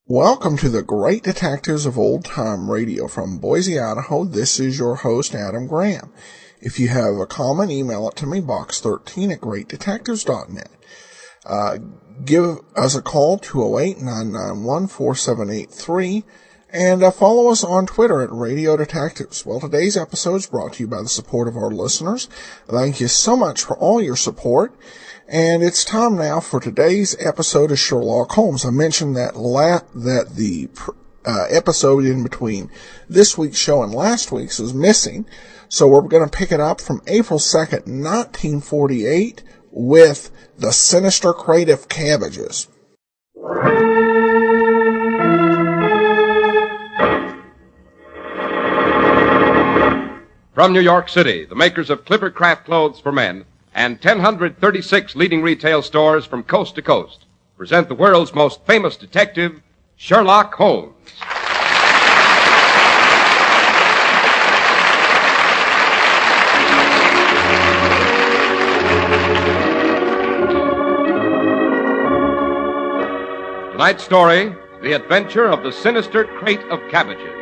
Welcome to the Great Detectives of Old Time Radio from Boise, Idaho. This is your host, Adam Graham. If you have a comment, email it to me, box13@greatdetectives.net. Give us a call, 208-991-4783, and follow us on Twitter at Radio Detectives. Well, today's episode is brought to you by the support of our listeners. Thank you so much for all your support. And it's time now for today's episode of Sherlock Holmes. I mentioned that the episode in between this week's show and last week's was missing. So we're going to pick it up from April 2nd, 1948 with The Sinister Crate of Cabbages. From New York City, the makers of Clippercraft clothes for men and 1,036 leading retail stores from coast to coast present the world's most famous detective, Sherlock Holmes. Tonight's story, The Adventure of the Sinister Crate of Cabbages.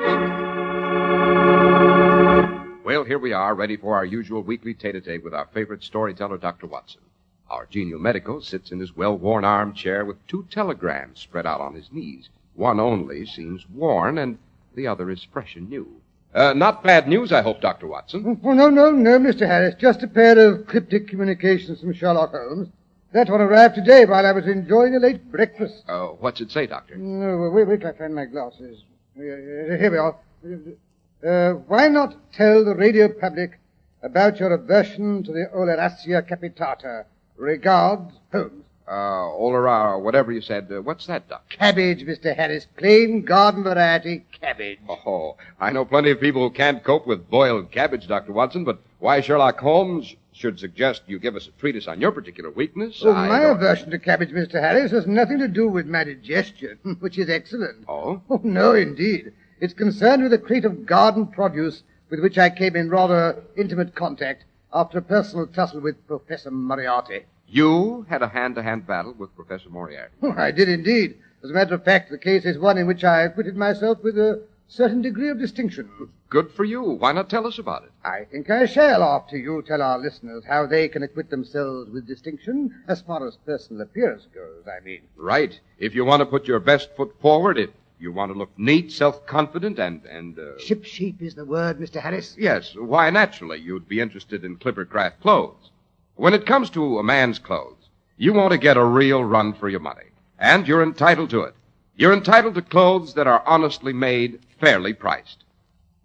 Well, here we are, ready for our usual weekly tete-a-tete with our favorite storyteller, Dr. Watson. Our genial medico sits in his well-worn armchair with 2 telegrams spread out on his knees. One only seems worn, and the other is fresh and new. Not bad news, I hope, Dr. Watson. Oh, no, Mr. Harris. Just a pair of cryptic communications from Sherlock Holmes. That one arrived today while I was enjoying a late breakfast. What's it say, Doctor? Wait till I find my glasses. Here we are. Why not tell the radio public about your aversion to the Oleracea capitata? Regards, Holmes. Olera, whatever you said. What's that, Doctor? Cabbage, Mr. Harris. Plain garden variety cabbage. Oh, I know plenty of people who can't cope with boiled cabbage, Dr. Watson, but why Sherlock Holmes should suggest you give us a treatise on your particular weakness. My aversion to cabbage, Mr. Harris, has nothing to do with my digestion, which is excellent. Oh? Oh, no, indeed. It's concerned with a crate of garden produce with which I came in rather intimate contact after a personal tussle with Professor Moriarty. You had a hand-to-hand battle with Professor Moriarty? Oh, I did indeed. As a matter of fact, the case is one in which I acquitted myself with a certain degree of distinction. Good for you. Why not tell us about it? I think I shall, after you tell our listeners how they can acquit themselves with distinction, as far as personal appearance goes, I mean. Right. If you want to put your best foot forward, if you want to look neat, self-confident, and Ship-shape is the word, Mr. Harris? Yes. Why, naturally, you'd be interested in Clippercraft clothes. When it comes to a man's clothes, you want to get a real run for your money. And you're entitled to it. You're entitled to clothes that are honestly made, fairly priced.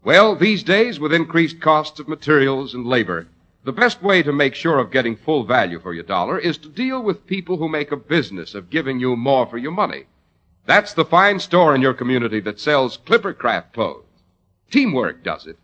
Well, these days, with increased costs of materials and labor, the best way to make sure of getting full value for your dollar is to deal with people who make a business of giving you more for your money. That's the fine store in your community that sells Clippercraft clothes. Teamwork does it.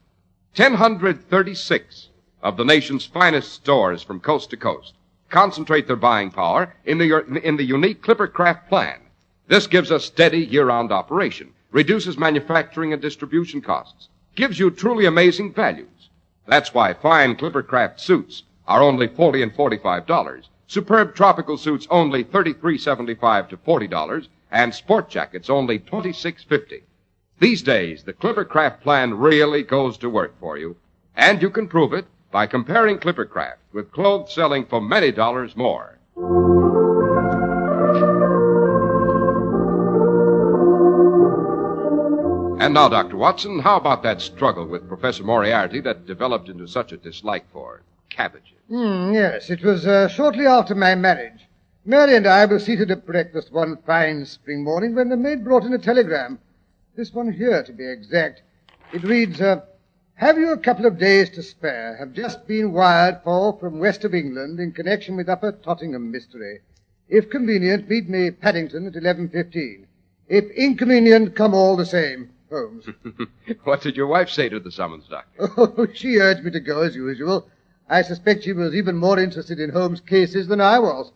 1,036 of the nation's finest stores from coast to coast concentrate their buying power in the unique Clippercraft plan. This gives a steady year-round operation, reduces manufacturing and distribution costs, gives you truly amazing values. That's why fine Clippercraft suits are only $40 and $45, superb tropical suits only $33.75 to $40, and sport jackets only $26.50. These days, the Clippercraft plan really goes to work for you, and you can prove it by comparing Clippercraft with clothes selling for many dollars more. And now, Dr. Watson, how about that struggle with Professor Moriarty that developed into such a dislike for cabbages? Yes, it was shortly after my marriage. Mary and I were seated at breakfast one fine spring morning when the maid brought in a telegram. This one here, to be exact. It reads, have you a couple of days to spare? Have just been wired for from west of England in connection with Upper Tottenham mystery. If convenient, meet me Paddington at 11:15. If inconvenient, come all the same. Holmes. What did your wife say to the summons, Doctor? Oh, she urged me to go as usual. I suspect she was even more interested in Holmes' cases than I was.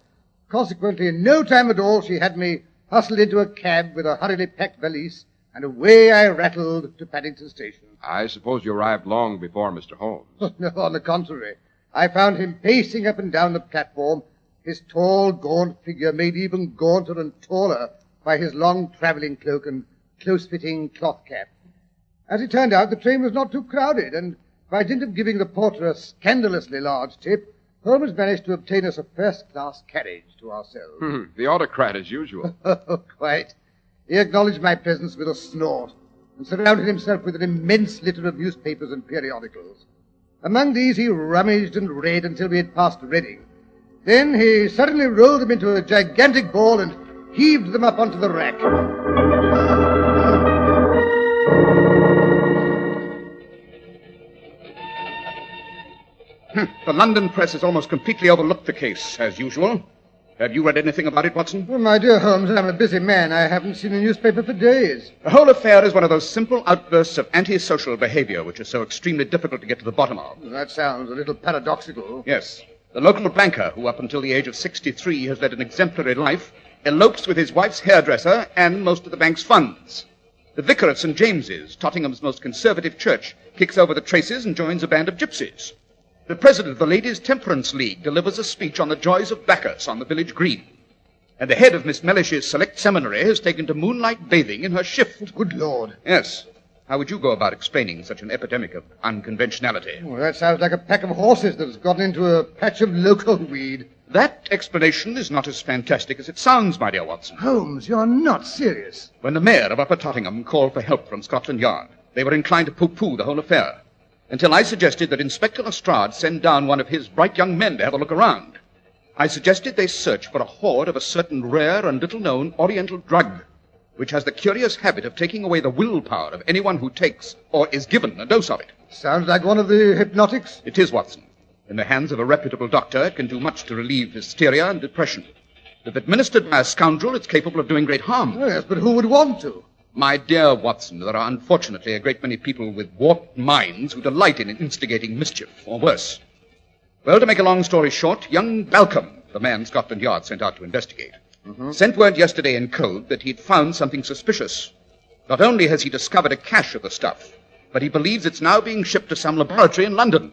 Consequently, in no time at all, she had me hustled into a cab with a hurriedly packed valise, and away I rattled to Paddington Station. I suppose you arrived long before Mr. Holmes. No, on the contrary. I found him pacing up and down the platform, his tall, gaunt figure made even gaunter and taller by his long travelling cloak and close-fitting cloth cap. As it turned out, the train was not too crowded, and by dint of giving the porter a scandalously large tip, Holmes managed to obtain us a first-class carriage to ourselves. The autocrat as usual. Oh, quite. He acknowledged my presence with a snort and surrounded himself with an immense litter of newspapers and periodicals. Among these he rummaged and read until we had passed Reading. Then he suddenly rolled them into a gigantic ball and heaved them up onto the rack. The London press has almost completely overlooked the case, as usual. Have you read anything about it, Watson? Oh, my dear Holmes, I'm a busy man. I haven't seen a newspaper for days. The whole affair is one of those simple outbursts of antisocial behavior which is so extremely difficult to get to the bottom of. That sounds a little paradoxical. Yes. The local banker, who up until the age of 63 has led an exemplary life, elopes with his wife's hairdresser and most of the bank's funds. The vicar at St. James's, Tottingham's most conservative church, kicks over the traces and joins a band of gypsies. The president of the Ladies' Temperance League delivers a speech on the joys of Bacchus on the village green. And the head of Miss Mellish's select seminary has taken to moonlight bathing in her shift. Good Lord. Yes. How would you go about explaining such an epidemic of unconventionality? Well, that sounds like a pack of horses that has gotten into a patch of local weed. That explanation is not as fantastic as it sounds, my dear Watson. Holmes, you're not serious. When the mayor of Upper Tottingham called for help from Scotland Yard, they were inclined to pooh-pooh the whole affair, until I suggested that Inspector Lestrade send down one of his bright young men to have a look around. I suggested they search for a hoard of a certain rare and little-known Oriental drug, which has the curious habit of taking away the willpower of anyone who takes or is given a dose of it. Sounds like one of the hypnotics. It is, Watson. In the hands of a reputable doctor, it can do much to relieve hysteria and depression. If administered by a scoundrel, it's capable of doing great harm. Oh, yes, but who would want to? My dear Watson, there are unfortunately a great many people with warped minds who delight in instigating mischief, or worse. Well, to make a long story short, young Balcom, the man Scotland Yard sent out to investigate, sent word yesterday in code that he'd found something suspicious. Not only has he discovered a cache of the stuff, but he believes it's now being shipped to some laboratory in London.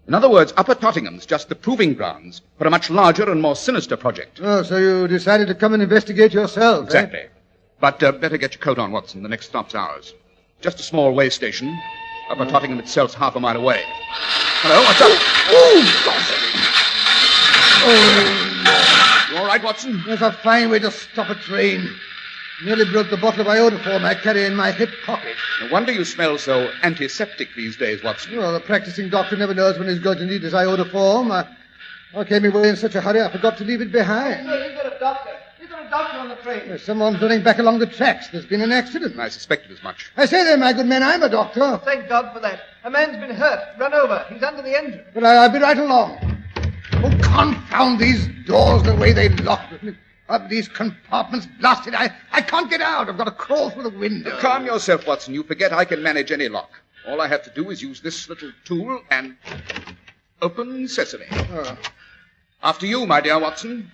In other words, Upper Tottingham's just the proving grounds for a much larger and more sinister project. Oh, so you decided to come and investigate yourself, Exactly. Eh? But better get your coat on, Watson. The next stop's ours. Just a small way station. Upper Tottingham itself's half a mile away. Hello, what's up? You all right, Watson? That's a fine way to stop a train. Nearly broke the bottle of iodoform I carry in my hip pocket. No wonder you smell so antiseptic these days, Watson. Well, the practicing doctor never knows when he's going to need his iodoform. I came away in such a hurry I forgot to leave it behind. Hey, you've got a doctor. You've got a doctor on the train. Someone's running back along the tracks. There's been an accident. I suspected as much. I say there, my good man, I'm a doctor. Thank God for that. A man's been hurt, run over. He's under the engine. But I'll be right along. Oh, confound these doors, the way they lock me. Up these compartments blasted. I can't get out. I've got to crawl through the window. Calm yourself, Watson. You forget I can manage any lock. All I have to do is use this little tool and open sesame. Oh. After you, my dear Watson.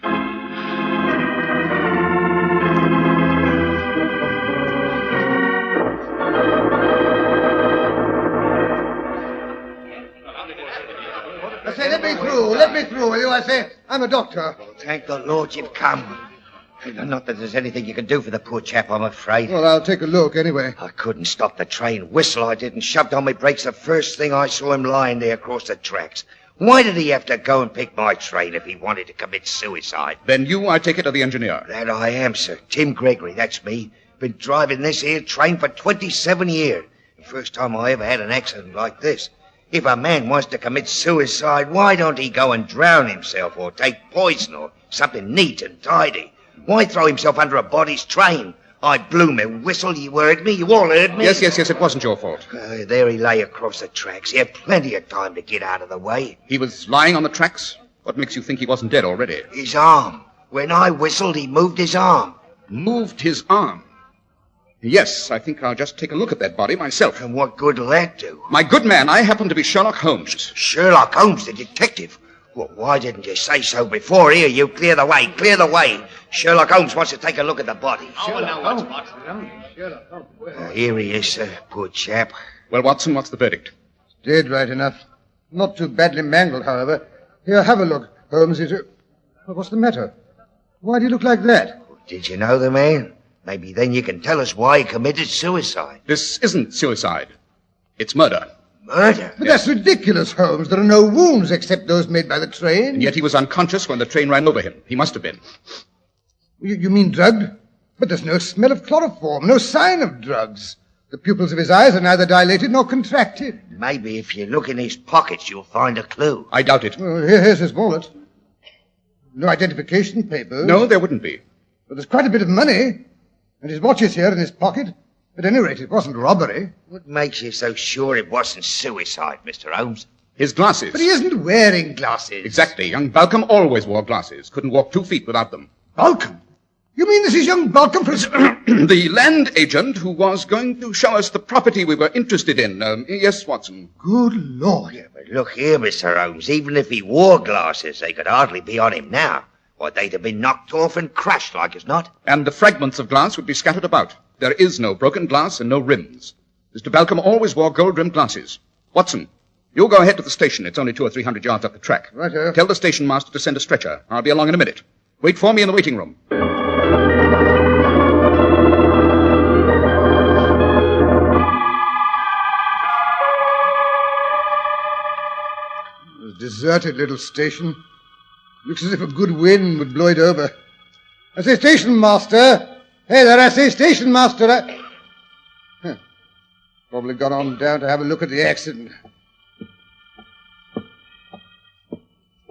I say, let me through, will you? I say, I'm a doctor. Thank the Lord you've come. Not that there's anything you can do for the poor chap, I'm afraid. Well, I'll take a look anyway. I couldn't stop the train. Whistle I didn't. Shoved on my brakes the first thing I saw him lying there across the tracks. Why did he have to go and pick my train if he wanted to commit suicide? Then you, I take it, are the engineer. That I am, sir. Tim Gregory, that's me. Been driving this here train for 27 years. The first time I ever had an accident like this. If a man wants to commit suicide, why don't he go and drown himself or take poison or something neat and tidy? Why throw himself under a body's train? I blew my whistle, you heard me, you all heard me. Yes, it wasn't your fault. There he lay across the tracks. He had plenty of time to get out of the way. He was lying on the tracks? What makes you think he wasn't dead already? His arm. When I whistled, he moved his arm. Moved his arm? Yes, I think I'll just take a look at that body myself. And what good will that do? My good man, I happen to be Sherlock Holmes. Sherlock Holmes, the detective? Well, why didn't you say so before? Here, you clear the way, clear the way. Sherlock Holmes wants to take a look at the body. Here he is, sir. Poor chap. Well, Watson, what's the verdict? Dead, right enough. Not too badly mangled, however. Here, have a look, Holmes. What's the matter? Why do you look like that? Did you know the man? Maybe then you can tell us why he committed suicide. This isn't suicide. It's murder. Murder? But that's ridiculous, Holmes. There are no wounds except those made by the train. And yet he was unconscious when the train ran over him. He must have been. You mean drugged? But there's no smell of chloroform, no sign of drugs. The pupils of his eyes are neither dilated nor contracted. Maybe if you look in his pockets, you'll find a clue. I doubt it. Well, here's his wallet. No identification papers. No, there wouldn't be. But there's quite a bit of money. And his watch is here in his pocket. At any rate, it wasn't robbery. What makes you so sure it wasn't suicide, Mr. Holmes? His glasses. But he isn't wearing glasses. Exactly. Young Balcom always wore glasses. Couldn't walk 2 feet without them. Balcom? You mean this is young Balcom from... The land agent who was going to show us the property we were interested in. Yes, Watson. Good Lord. Yeah, but look here, Mr. Holmes. Even if he wore glasses, they could hardly be on him now. Why, they'd have been knocked off and crushed like as not. And the fragments of glass would be scattered about. There is no broken glass and no rims. Mr. Balcom always wore gold-rimmed glasses. Watson, you go ahead to the station. It's only 200 or 300 yards up the track. Righto. Tell the station master to send a stretcher. I'll be along in a minute. Wait for me in the waiting room. A deserted little station. Looks as if a good wind would blow it over. I say, station master. Hey there, I say, station master. Probably gone on down to have a look at the accident.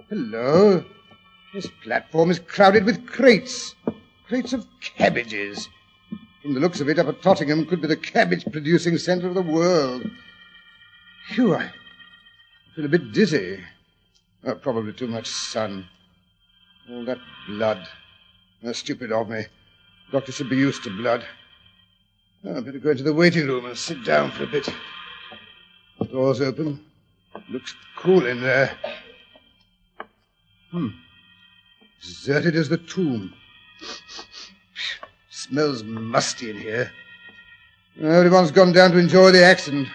Hello. This platform is crowded with crates. Crates of cabbages. From the looks of it, Upper Tottenham could be the cabbage-producing centre of the world. Phew, I feel a bit dizzy. Oh, probably too much sun. All that blood. Stupid of me. Doctor should be used to blood. Oh, I'd better go into the waiting room and sit down for a bit. Door's open. Looks cool in there. Deserted as the tomb. Smells musty in here. Everyone's gone down to enjoy the accident.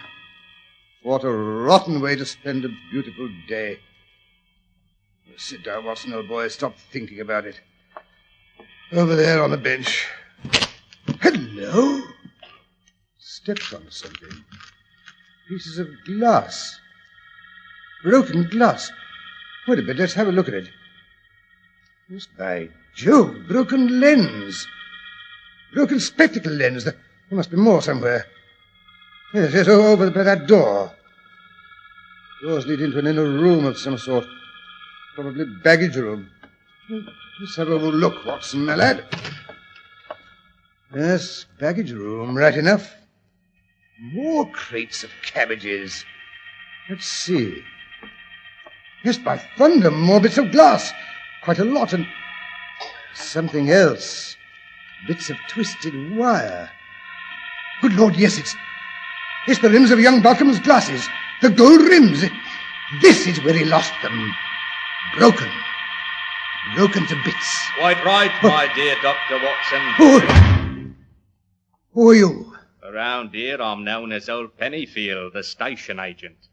What a rotten way to spend a beautiful day. Sit down, Watson, old boy. Stop thinking about it. Over there on the bench. Hello? Stepped on something. Pieces of glass. Broken glass. Wait a bit, let's have a look at it. Yes, by Jove, broken lens. Broken spectacle lens. There must be more somewhere. Yes, over by that door. Doors lead into an inner room of some sort. Probably baggage room. Let's have a look, Watson, my lad. Yes, baggage room, right enough. More crates of cabbages. Let's see. Yes, by thunder, more bits of glass. Quite a lot, and something else. Bits of twisted wire. Good Lord, yes, it's the rims of young Balcom's glasses. The gold rims. This is where he lost them. Broken to bits. Quite right, my dear Dr. Watson. Who are you? Around here, I'm known as Old Pennyfield, the station agent.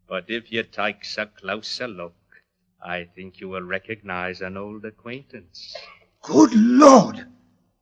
But if you take a closer look, I think you will recognize an old acquaintance. Good Lord!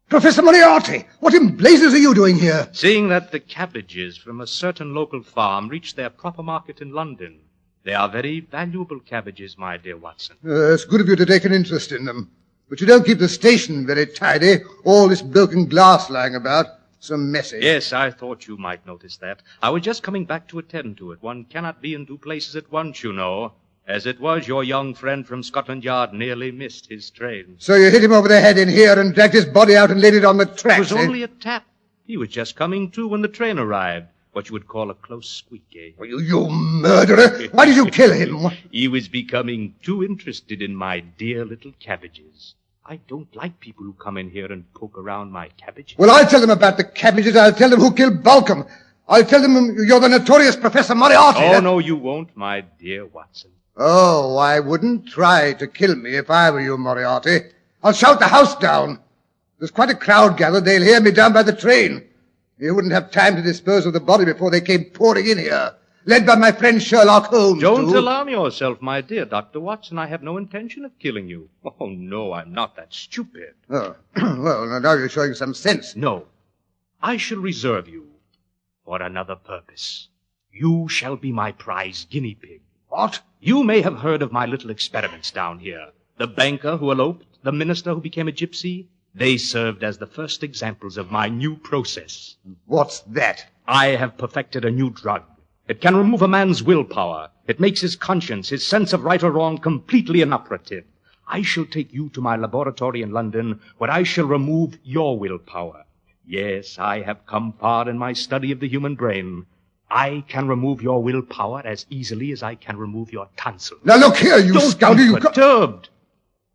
Professor Moriarty, what in blazes are you doing here? Seeing that the cabbages from a certain local farm reach their proper market in London. They are very valuable cabbages, my dear Watson. It's good of you to take an interest in them. But you don't keep the station very tidy. All this broken glass lying about. So messy. Yes, I thought you might notice that. I was just coming back to attend to it. One cannot be in two places at once, you know. As it was, your young friend from Scotland Yard nearly missed his train. So you hit him over the head in here and dragged his body out and laid it on the tracks, It was only a tap. He was just coming to when the train arrived. What you would call a close squeak, eh? You murderer! Why did you kill him? He was becoming too interested in my dear little cabbages. I don't like people who come in here and poke around my cabbages. Well, I'll tell them about the Cabbages. I'll tell them who killed Balcom. I'll tell them you're the notorious Professor Moriarty. Oh, no, you won't, my dear Watson. Oh, I wouldn't try to kill me if I were you, Moriarty. I'll shout the house down. There's quite a crowd gathered. They'll hear me down by the train. You wouldn't have time to dispose of the body before they came pouring in here. Led by my friend Sherlock Holmes, Don't too. alarm yourself, my dear Dr. Watson. I have no intention of killing you. Oh, no, I'm not that stupid. Oh, well, now you're showing some sense. No, I shall reserve you for another purpose. You shall be my prize guinea pig. What? You may have heard of my little experiments down here. The banker who eloped, the minister who became a gypsy. They served as the first examples of my new process. What's that? I have perfected a new drug. It can remove a man's willpower. It makes his conscience, his sense of right or wrong, completely inoperative. I shall take you to my laboratory in London, where I shall remove your willpower. Yes, I have come far in my study of the human brain. I can remove your willpower as easily as I can remove your tonsils. Now look here, you scoundrel, Don't be perturbed.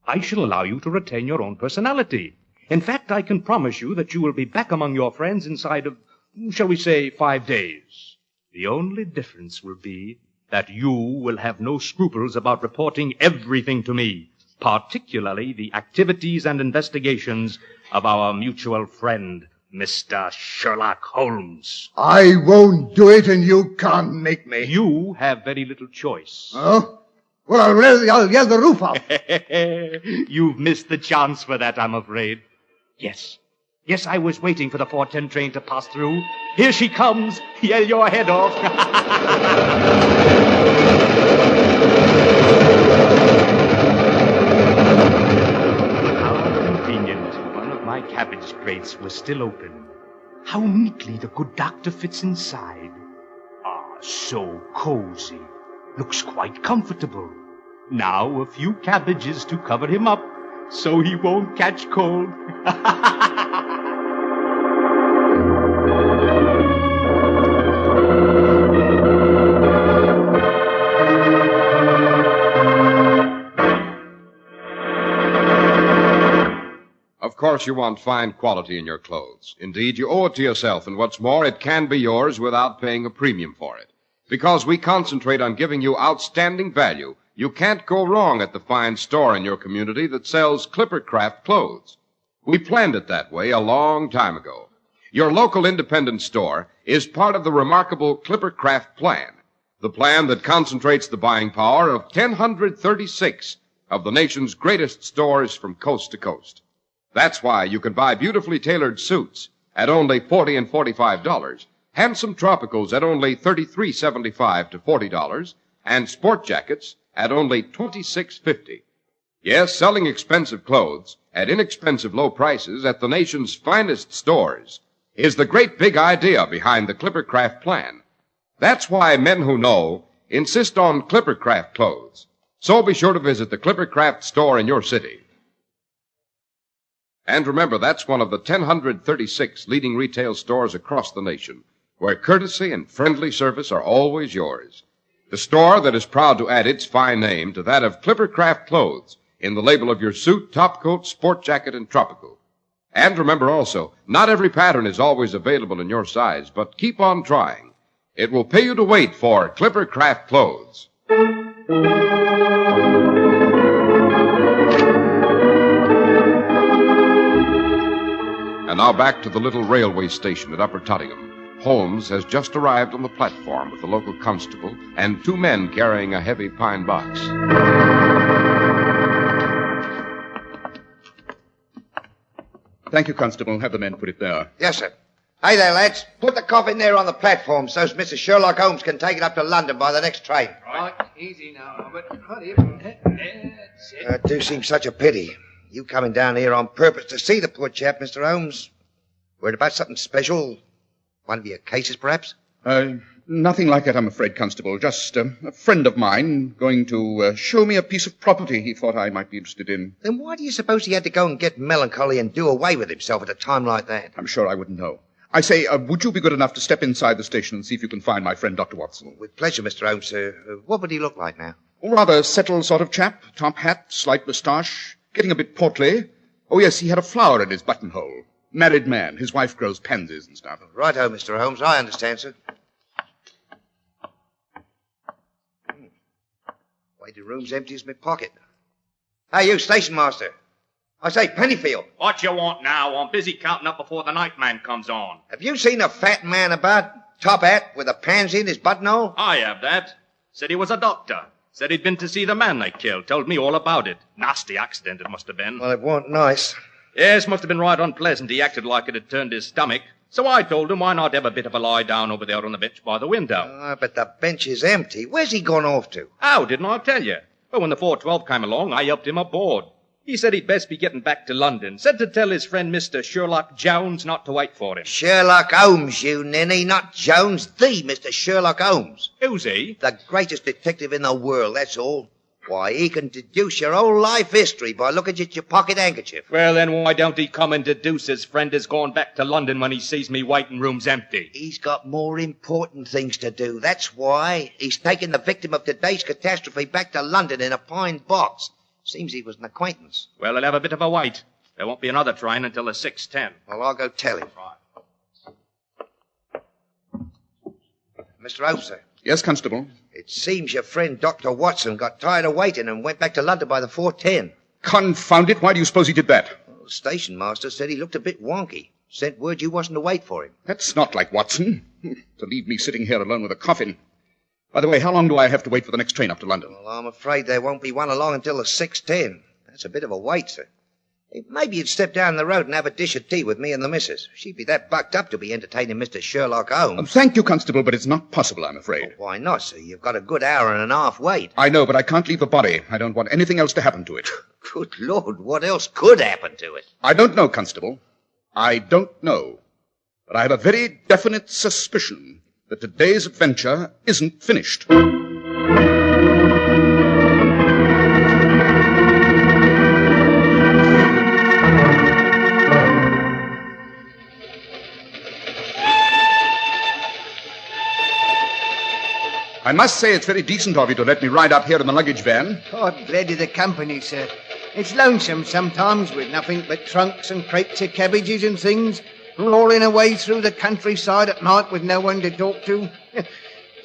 I shall allow you to retain your own personality. In fact, I can promise you that you will be back among your friends inside of, shall we say, 5 days. The only difference will be that you will have no scruples about reporting everything to me, particularly the activities and investigations of our mutual friend, Mr. Sherlock Holmes. I won't do it, and you can't make me. You have very little choice. Oh? Well, I'll yell the roof off. You've missed the chance for that, I'm afraid. Yes, I was waiting for the 4:10 train to pass through. Here she comes. Yell your head off. How convenient. One of my cabbage crates was still open. How neatly the good doctor fits inside. Ah, so cozy. Looks quite comfortable. Now a few cabbages to cover him up, so he won't catch cold. Of course, you want fine quality in your clothes. Indeed, you owe it to yourself, and what's more, it can be yours without paying a premium for it. Because we concentrate on giving you outstanding value, you can't go wrong at the fine store in your community that sells Clippercraft clothes. We planned it that way a long time ago. Your local independent store is part of the remarkable Clippercraft plan, the plan that concentrates the buying power of 1,036 of the nation's greatest stores from coast to coast. That's why you can buy beautifully tailored suits at only $40 and $45, handsome tropicals at only $33.75 to $40, and sport jackets at only $26.50. Yes, selling expensive clothes at inexpensive low prices at the nation's finest stores is the great big idea behind the Clippercraft plan. That's why men who know insist on Clippercraft clothes. So be sure to visit the Clippercraft store in your city. And remember, that's one of the 1,036 leading retail stores across the nation, where courtesy and friendly service are always yours. The store that is proud to add its fine name to that of Clippercraft clothes in the label of your suit, topcoat, sport jacket, and tropical. And remember also, not every pattern is always available in your size, but keep on trying. It will pay you to wait for Clippercraft clothes. And now back to the little railway station at Upper Tottingham. Holmes has just arrived on the platform with the local constable and 2 men carrying a heavy pine box. Thank you, Constable. Have the men put it there. Yes, sir. Hey there, lads. Put the coffin there on the platform so Mr. Sherlock Holmes can take it up to London by the next train. Right, easy now, Robert. Cut him. That's it. It do seem such a pity. You coming down here on purpose to see the poor chap, Mr. Holmes. Worried about something special? One of your cases, perhaps? Nothing like that, I'm afraid, Constable. Just a friend of mine going to show me a piece of property he thought I might be interested in. Then why do you suppose he had to go and get melancholy and do away with himself at a time like that? I'm sure I wouldn't know. I say, would you be good enough to step inside the station and see if you can find my friend, Dr. Watson? With pleasure, Mr. Holmes, sir. What would he look like now? Rather settled sort of chap. Top hat, slight moustache, getting a bit portly. Oh, yes, he had a flower in his buttonhole. Married man. His wife grows pansies and stuff. Righto, Mr. Holmes. I understand, sir. Waiting room's empty as my pocket. Hey, you station master. I say, Pennyfield. What you want now? I'm busy counting up before the night man comes on. Have you seen a fat man about? Top hat with a pansy in his buttonhole? I have that. Said he was a doctor. Said he'd been to see the man they killed. Told me all about it. Nasty accident it must have been. Well, it wasn't nice. Yes, must have been right unpleasant. He acted like it had turned his stomach. So I told him why not have a bit of a lie down over there on the bench by the window. But the bench is empty. Where's he gone off to? How, didn't I tell you? Well, when the 412 came along, I helped him aboard. He said he'd best be getting back to London. Said to tell his friend Mr. Sherlock Jones not to wait for him. Sherlock Holmes, you ninny, not Jones. The Mr. Sherlock Holmes. Who's he? The greatest detective in the world, that's all. Why, he can deduce your whole life history by looking at your pocket handkerchief. Well, then why don't he come and deduce his friend has gone back to London when he sees me waiting room's empty? He's got more important things to do, that's why. He's taken the victim of today's catastrophe back to London in a pine box. Seems he was an acquaintance. Well, he'll have a bit of a wait. There won't be another train until the 6:10. Well, I'll go tell him. Right. Mr. Holmes, sir. Yes, Constable? It seems your friend Dr. Watson got tired of waiting and went back to London by the 4:10. Confound it, why do you suppose he did that? Well, the station master said he looked a bit wonky. Sent word you wasn't to wait for him. That's not like Watson. To leave me sitting here alone with a coffin. By the way, how long do I have to wait for the next train up to London? Well, I'm afraid there won't be one along until the 6:10. That's a bit of a wait, sir. Maybe you'd step down the road and have a dish of tea with me and the missus. She'd be that bucked up to be entertaining Mr. Sherlock Holmes. Thank you, Constable, but it's not possible, I'm afraid. Well, why not, sir? You've got a good hour and a half wait. I know, but I can't leave the body. I don't want anything else to happen to it. Good Lord, what else could happen to it? I don't know, Constable. I don't know. But I have a very definite suspicion that today's adventure isn't finished. I must say it's very decent of you to let me ride up here in the luggage van. I'm glad of the company, sir. It's lonesome sometimes with nothing but trunks and crates of cabbages and things, rolling away through the countryside at night with no one to talk to.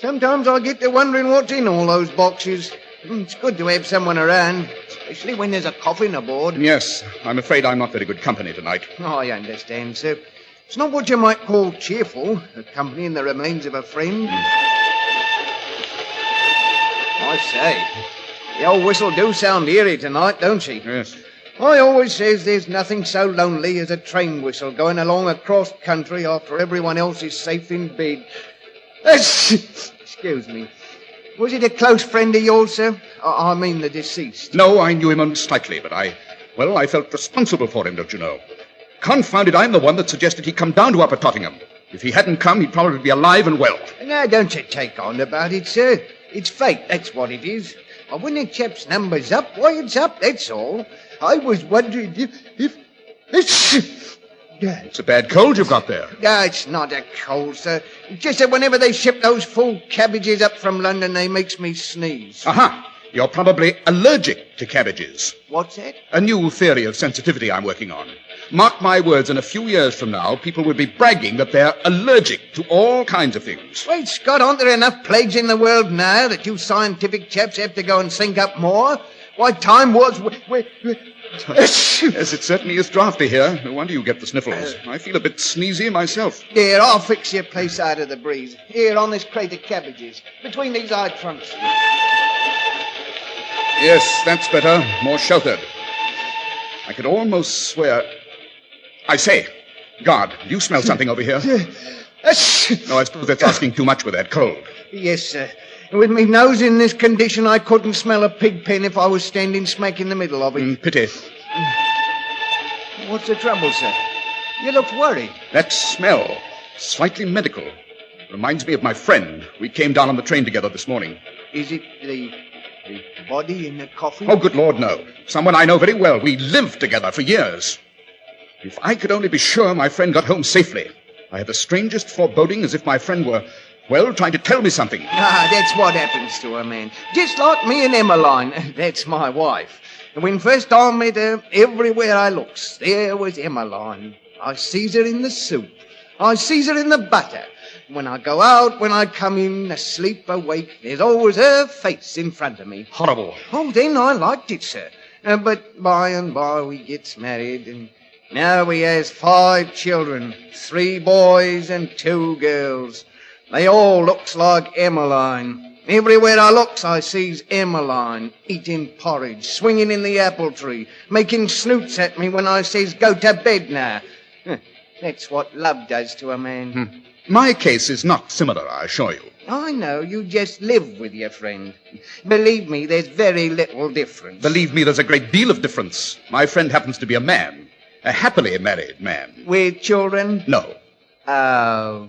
Sometimes I get to wondering what's in all those boxes. It's good to have someone around, especially when there's a coffin aboard. Yes, I'm afraid I'm not very good company tonight. I understand, sir. It's not what you might call cheerful, accompanying the remains of a friend. I say, the old whistle do sound eerie tonight, don't she? Yes. I always says there's nothing so lonely as a train whistle going along across country after everyone else is safe in bed. Excuse me. Was it a close friend of yours, sir? I mean the deceased. No, I knew him only slightly, but I felt responsible for him, don't you know? Confound it, I'm the one that suggested he come down to Upper Tottingham. If he hadn't come, he'd probably be alive and well. Now, don't you take on about it, sir. It's fate, that's what it is. When a chap's number's up, why, it's up, that's all. I was wondering if... It's a bad cold you've got there. No, it's not a cold, sir. It's just that whenever they ship those full cabbages up from London, they makes me sneeze. Aha! You're probably allergic to cabbages. What's that? A new theory of sensitivity I'm working on. Mark my words, in a few years from now, people will be bragging that they're allergic to all kinds of things. Wait, Scott, aren't there enough plagues in the world now that you scientific chaps have to go and think up more? Why, time was... Yes, it certainly is draughty here. No wonder you get the sniffles. I feel a bit sneezy myself. Here, I'll fix your place out of the breeze. Here, on this crate of cabbages, between these eye trunks. Yes, that's better. More sheltered. I could almost swear... I say, guard, do you smell something over here? No, I suppose that's asking too much with that cold. Yes, sir. With me nose in this condition, I couldn't smell a pig pen if I was standing smack in the middle of it. Pity. What's the trouble, sir? You look worried. That smell, slightly medical. Reminds me of my friend. We came down on the train together this morning. Is it the body in the coffin? Oh, good Lord, no. Someone I know very well. We lived together for years. If I could only be sure my friend got home safely. I have the strangest foreboding, as if my friend were, well, trying to tell me something. That's what happens to a man. Just like me and Emmeline. That's my wife. When first I met her, everywhere I looks, there was Emmeline. I sees her in the soup. I sees her in the butter. When I go out, when I come in, asleep, awake, there's always her face in front of me. Horrible. Oh, then I liked it, sir. But by and by we gets married, and now we has 5 children, 3 boys and 2 girls. They all looks like Emmeline. Everywhere I looks, I sees Emmeline, eating porridge, swinging in the apple tree, making snoots at me when I says, go to bed now. That's what love does to a man. My case is not similar, I assure you. I know, you just live with your friend. Believe me, there's very little difference. Believe me, there's a great deal of difference. My friend happens to be a man, a happily married man. With children? No. Oh.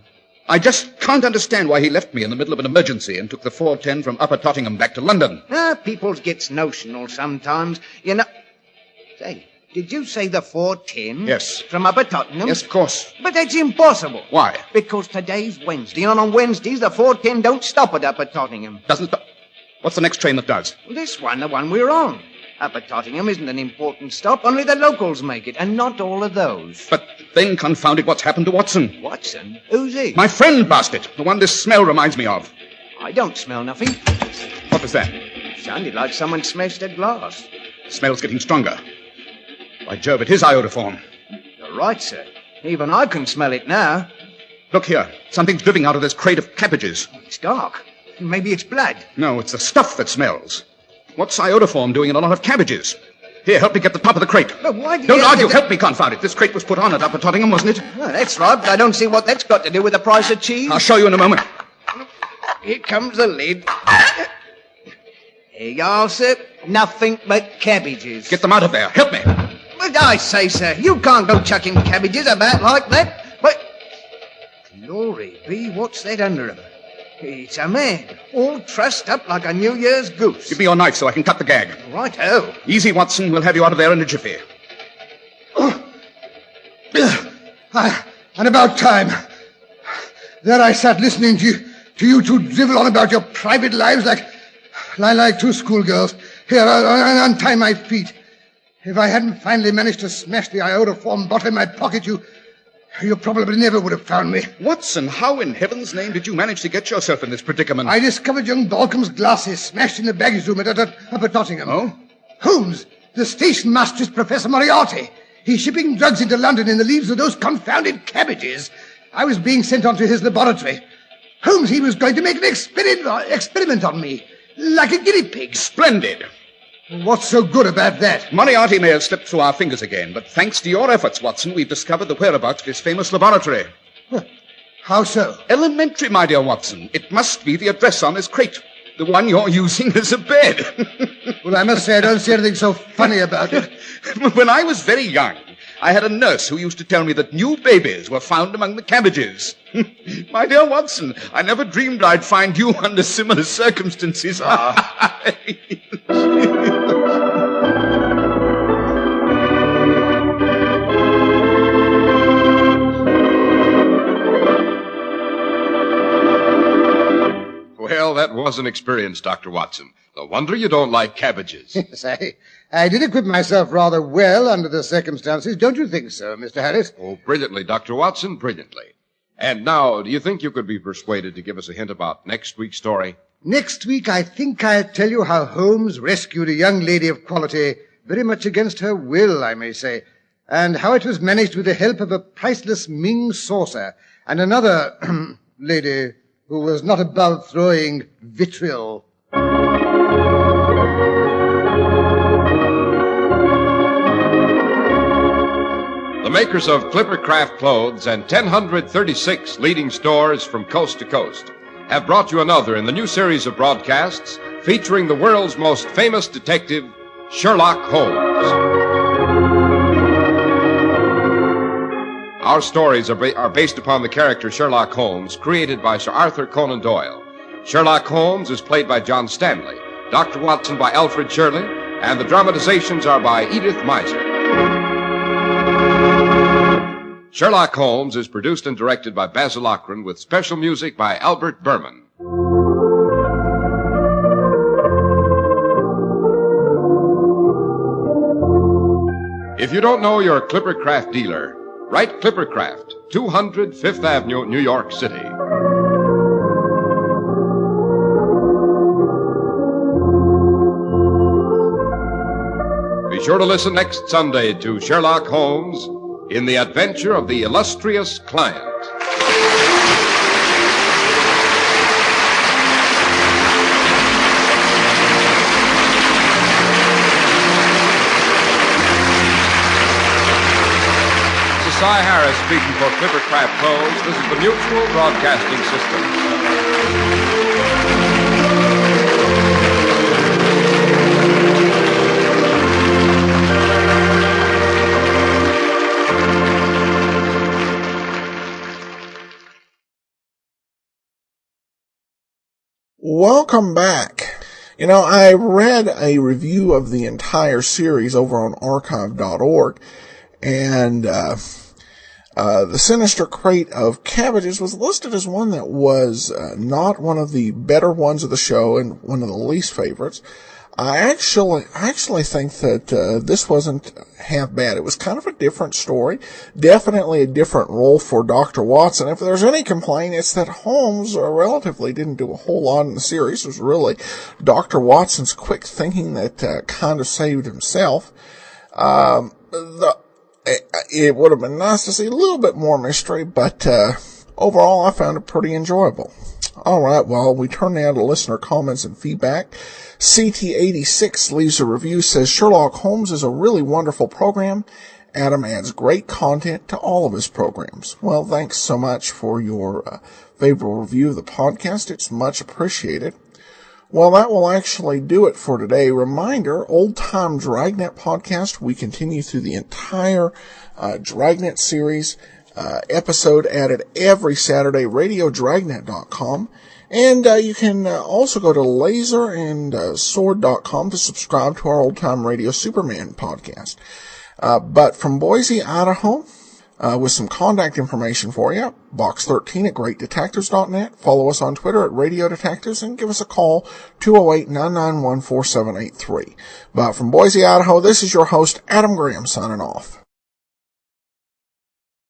I just can't understand why he left me in the middle of an emergency and took the 410 from Upper Tottingham back to London. People gets notional sometimes. You know... Say, did you say the 410? Yes. From Upper Tottenham? Yes, of course. But that's impossible. Why? Because today's Wednesday, and on Wednesdays the 410 don't stop at Upper Tottingham. Doesn't stop? What's the next train that does? This one, the one we're on. Upper Tottingham isn't an important stop. Only the locals make it, and not all of those. But then, confound it, what's happened to Watson? Watson? Who's he? My friend, bastard. The one this smell reminds me of. I don't smell nothing. What was that? Sounded like someone smashed a glass. The smell's getting stronger. By Jove, it is iodoform. You're right, sir. Even I can smell it now. Look here. Something's dripping out of this crate of cabbages. It's dark. Maybe it's blood. No, it's the stuff that smells. What's iodoform doing in a lot of cabbages? Here, help me get the top of the crate. But why do you... Don't argue. Help me, confound it. This crate was put on at Upper Tottingham, wasn't it? Oh, that's right, but I don't see what that's got to do with the price of cheese. I'll show you in a moment. Here comes the lid. Here you are, sir. Nothing but cabbages. Get them out of there. Help me. But I say, sir, you can't go chucking cabbages about like that. But... Glory be, what's that under him? It's a man, all trussed up like a New Year's goose. Give me your knife so I can cut the gag. Right-o. Easy, Watson. We'll have you out of there in a jiffy. And about time. There I sat listening to you two drivel on about your private lives like 2 schoolgirls. Here, untie my feet. If I hadn't finally managed to smash the iodoform bottle in my pocket, you probably never would have found me. Watson, how in heaven's name did you manage to get yourself in this predicament? I discovered young Balcom's glasses smashed in the baggage room at Upper Tottingham. Oh? Holmes, the station master is Professor Moriarty. He's shipping drugs into London in the leaves of those confounded cabbages. I was being sent on to his laboratory. Holmes, he was going to make an experiment on me, like a guinea pig. Splendid. What's so good about that? Moriarty may have slipped through our fingers again, but thanks to your efforts, Watson, we've discovered the whereabouts of his famous laboratory. How so? Elementary, my dear Watson. It must be the address on this crate. The one you're using as a bed. Well, I must say I don't see anything so funny about it. When I was very young, I had a nurse who used to tell me that new babies were found among the cabbages. My dear Watson, I never dreamed I'd find you under similar circumstances. Well, that was an experience, Dr. Watson. No wonder you don't like cabbages. Yes, I did acquit myself rather well under the circumstances. Don't you think so, Mr. Harris? Oh, brilliantly, Dr. Watson, brilliantly. And now, do you think you could be persuaded to give us a hint about next week's story? Next week, I think I'll tell you how Holmes rescued a young lady of quality, very much against her will, I may say, and how it was managed with the help of a priceless Ming saucer and another lady who was not above throwing vitriol. The makers of Clippercraft Clothes and 1,036 leading stores from coast to coast have brought you another in the new series of broadcasts featuring the world's most famous detective, Sherlock Holmes. Our stories are based upon the character Sherlock Holmes, created by Sir Arthur Conan Doyle. Sherlock Holmes is played by John Stanley, Dr. Watson by Alfred Shirley, and the dramatizations are by Edith Miser. Sherlock Holmes is produced and directed by Basil Lochran with special music by Albert Berman. If you don't know your Clippercraft dealer, write Clippercraft, 200 Fifth Avenue, New York City. Be sure to listen next Sunday to Sherlock Holmes in the adventure of the illustrious client. This is Cy Harris speaking for Clippercraft Clothes. This is the Mutual Broadcasting System. Welcome back. You know, I read a review of the entire series over on archive.org, and the Sinister crate of Cabbages was listed as one that was not one of the better ones of the show and one of the least favorites. I actually think that this wasn't half bad. It was kind of a different story, definitely a different role for Dr. Watson. If there's any complaint, it's that Holmes relatively didn't do a whole lot in the series. It was really Dr. Watson's quick thinking that kind of saved himself. It would have been nice to see a little bit more mystery, but overall I found it pretty enjoyable. All right, well, we turn now to listener comments and feedback. CT86 leaves a review, says Sherlock Holmes is a really wonderful program. Adam adds great content to all of his programs. Well, thanks so much for your favorable review of the podcast. It's much appreciated. Well, that will actually do it for today. Reminder, Old Time Dragnet podcast. We continue through the entire Dragnet series. Episode added every Saturday, radiodragnet.com. And you can also go to laserand sword.com to subscribe to our Old Time Radio Superman podcast. But from Boise, Idaho, with some contact information for you, box 13 at greatdetectives.net. Follow us on Twitter at Radio Detectives and give us a call, 208-991-4783. But from Boise, Idaho, this is your host, Adam Graham, signing off.